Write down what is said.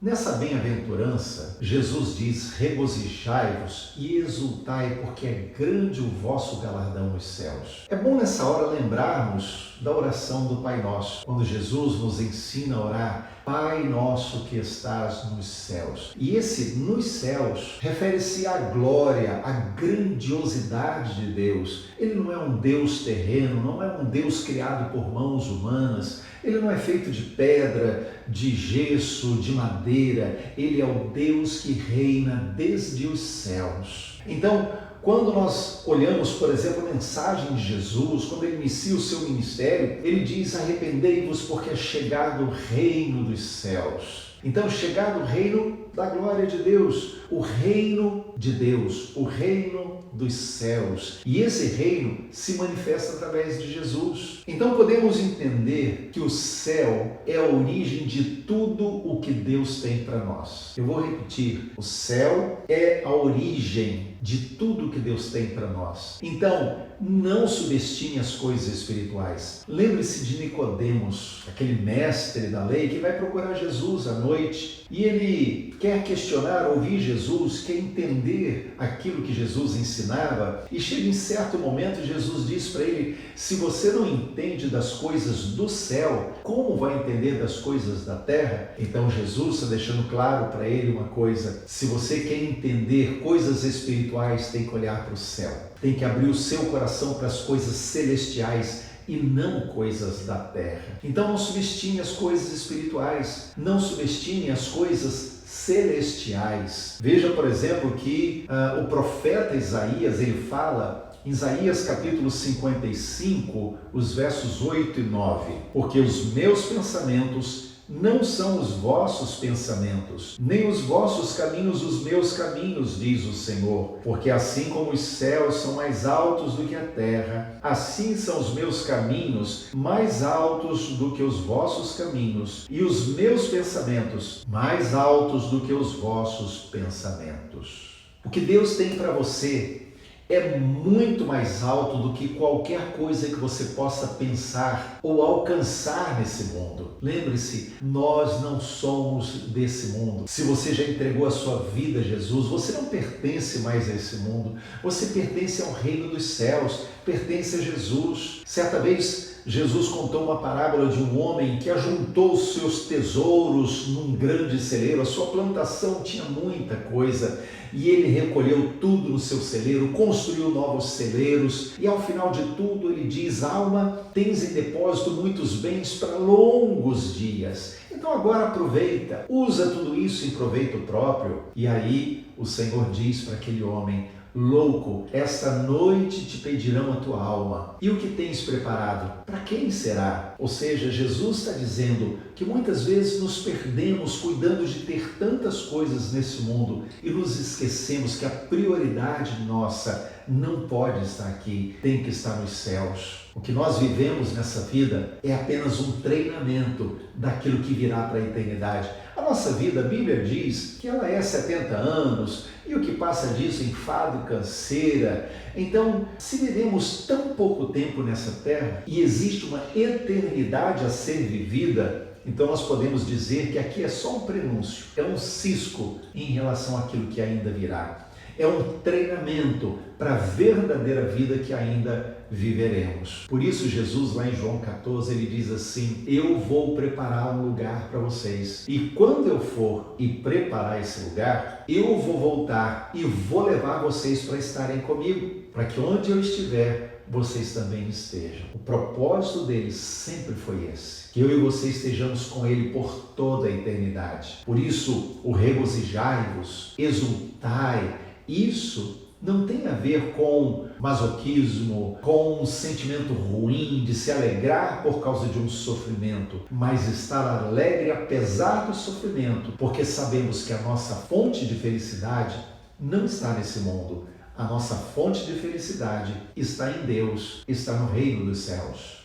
Nessa bem-aventurança, Jesus diz: regozijai-vos e exultai, porque é grande o vosso galardão nos céus. É bom nessa hora lembrarmos da oração do Pai Nosso, quando Jesus nos ensina a orar: Pai nosso que estás nos céus. E esse nos céus refere-se à glória, à grandiosidade de Deus. Ele não é um Deus terreno, não é um Deus criado por mãos humanas. Ele não é feito de pedra, de gesso, de madeira. Ele é o Deus que reina desde os céus. Então, quando nós olhamos, por exemplo, a mensagem de Jesus, quando ele inicia o seu ministério, ele diz: arrependei-vos porque é chegado o reino dos céus. Então, chegado o reino da glória de Deus, o reino de Deus, o reino dos céus. E esse reino se manifesta através de Jesus. Então podemos entender que o céu é a origem de tudo o que Deus tem para nós. Eu vou repetir: o céu é a origem de tudo que Deus tem para nós. Então, não subestime as coisas espirituais. Lembre-se de Nicodemos, aquele mestre da lei que vai procurar Jesus à noite, e ele quer questionar, ouvir Jesus, quer entender aquilo que Jesus ensinava, e chega em certo momento, Jesus diz para ele: se você não entende das coisas do céu, como vai entender das coisas da terra? Então Jesus está deixando claro para ele uma coisa: se você quer entender coisas espirituais, tem que olhar para o céu, tem que abrir o seu coração para as coisas celestiais e não coisas da terra. Então não subestime as coisas espirituais, não subestime as coisas celestiais. Veja, por exemplo, que o profeta Isaías, ele fala em Isaías capítulo 55, os versos 8 e 9: porque os meus pensamentos não são os vossos pensamentos, nem os vossos caminhos os meus caminhos, diz o Senhor. Porque assim como os céus são mais altos do que a terra, assim são os meus caminhos mais altos do que os vossos caminhos, e os meus pensamentos mais altos do que os vossos pensamentos. O que Deus tem para você é muito mais alto do que qualquer coisa que você possa pensar ou alcançar nesse mundo. Lembre-se, nós não somos desse mundo. Se você já entregou a sua vida a Jesus, você não pertence mais a esse mundo. Você pertence ao reino dos céus, pertence a Jesus. Certa vez, Jesus contou uma parábola de um homem que ajuntou os seus tesouros num grande celeiro. A sua plantação tinha muita coisa e ele recolheu tudo no seu celeiro, construiu novos celeiros e ao final de tudo ele diz: alma, tens em depósito muitos bens para longos dias. Então agora aproveita, usa tudo isso em proveito próprio. E aí o Senhor diz para aquele homem: louco, esta noite te pedirão a tua alma. E o que tens preparado? Para quem será? Ou seja, Jesus está dizendo que muitas vezes nos perdemos cuidando de ter tantas coisas nesse mundo e nos esquecemos que a prioridade nossa não pode estar aqui, tem que estar nos céus. O que nós vivemos nessa vida é apenas um treinamento daquilo que virá para a eternidade. A nossa vida, a Bíblia diz que ela é 70 anos, e o que passa disso, enfado, canseira. Então, se vivemos tão pouco tempo nessa terra e existe uma eternidade a ser vivida, então nós podemos dizer que aqui é só um prenúncio, é um cisco em relação àquilo que ainda virá. É um treinamento para a verdadeira vida que ainda viveremos. Por isso Jesus, lá em João 14, ele diz assim: eu vou preparar um lugar para vocês. E quando eu for e preparar esse lugar, eu vou voltar e vou levar vocês para estarem comigo, para que onde eu estiver, vocês também estejam. O propósito dele sempre foi esse: que eu e você estejamos com ele por toda a eternidade. Por isso, o regozijai-vos, exultai, isso não tem a ver com masoquismo, com um sentimento ruim de se alegrar por causa de um sofrimento, mas estar alegre apesar do sofrimento, porque sabemos que a nossa fonte de felicidade não está nesse mundo. A nossa fonte de felicidade está em Deus, está no reino dos céus.